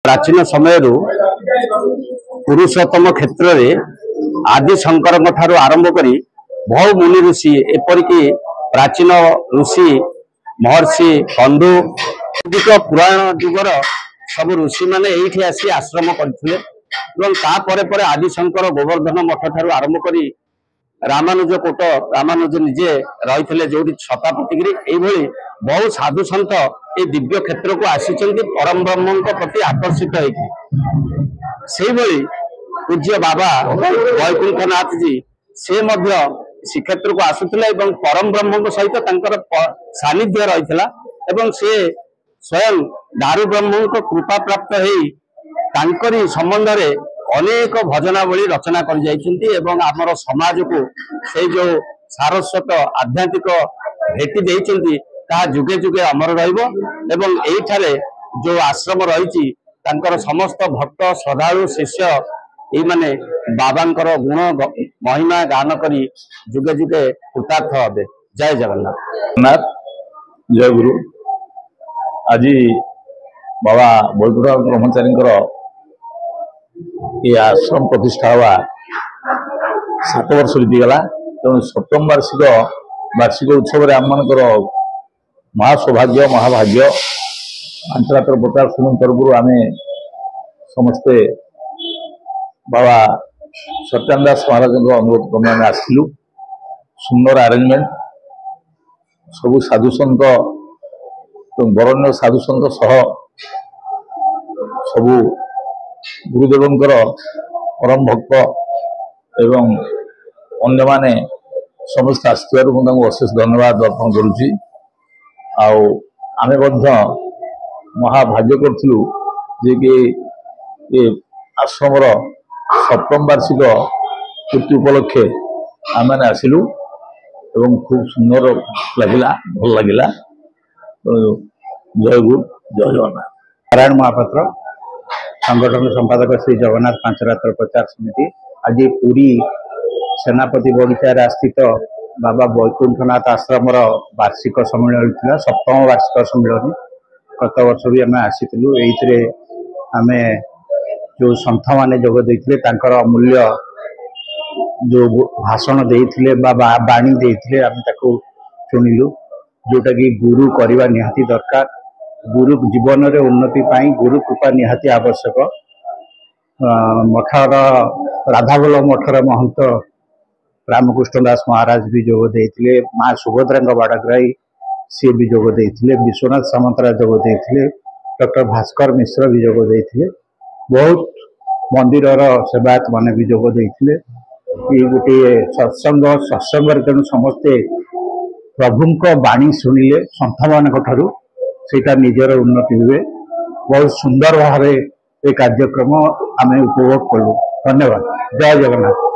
प्राचीन समय पुरुषोत्तम क्षेत्र में आदि शंकर आरंभ कर बहु मुनि ऋषि एपरिक प्राचीन ऋषि महर्षि बंधु पुराण जुगर सब ऋषि माने एठी आसी आश्रम करते आदि शंकर गोवर्धन मठ ठारू आरंभ कर रामानुज कोट रामानुज निजे रही जो छता पतिगिरी बहु साधु सन्त ये दिव्य क्षेत्र को आसी परम ब्रह्म प्रति आकर्षित होती पूज्य बाबा वैकुंठनाथ जी से श्रीक्षेत्र को आसुले परम ब्रह्म सहित सानिध्य रही से स्वयं दारु ब्रह्म कृपा प्राप्त होकरी संबंध में अनेक भजनावली रचना कर आमर समाज को से जो सारस्वत आध्यात्मिक भेटी देती जुगे जुगे अमर रही जो आश्रम रही समस्त भक्त श्रद्धालु शिष्य ये माने बाबांकर गुण महिमा गान करी जुगे जुगे कृतार्थ हे। जय जगन्नाथ जय गुरु। आज बाबा वैकुंठ ब्रह्मचारी ये आश्रम प्रतिष्ठा हुआ 7 वर्ष बीतीगला तेणु सप्तम वार्षिक उत्सव आम मानकर महासौभाग्य महाभाग्य अंतरात्र प्रचार सुमन तरफ आम समस्ते बाबा सत्यान दास महाराज अनुरोध क्रमे आम आसलु। सुंदर आरेंजमेंट सबु साधुसंत बरण्य साधुसंत सह सबु गुरुदेवंकर परम भक्त एवं अन्य माने समस्त आसू अशेष धन्यवाद अर्पण करुच्ची। आमे महाभाग्य करूँ जे कि ये आश्रमर सप्तम वार्षिक पूर्ति उपलक्षे आम आसिलु एवं खूब सुंदर लगिला भल लगिला। जय गुरु जय जगन्नाथ। नारायण महापात्र संगठन संपादक श्री जगन्नाथ पांचरात्र प्रचार समिति आज पुरी सेनापति बगीचा स्थित बाबा वैकुंठनाथ आश्रम वार्षिक सम्मेलन था सप्तम वार्षिक सम्मेलन। गत वर्ष भी आम आसीलु ये आम जो सन्थ मैंने जोग देते अमूल्य जो भाषण देते बाणी देते आम शुणिलु जोटा कि गुरु करवा निहाती दरकार। गुरु जीवन रे उन्नति पाई गुरु कृपा निहाती आवश्यक। मठर राधाबल्लभ मठर महंत रामकृष्ण दास महाराज भी जोग देते, माँ सुभद्रा बाड़ग्राही सी भी जोग देते, विश्वनाथ सामंतराय जोग देते, डॉक्टर भास्कर मिश्र भी जोग देते, बहुत मंदिर सेवायत माने भी जोग देते। ये गोटे सत्संग तेणु समस्ते प्रभु बाणी शुणिले सन्थ मान सेटा निजर उन्नति हुए। बहुत सुंदर भाव ये कार्यक्रम आम उपभोग कलु। धन्यवाद। जय जगन्नाथ।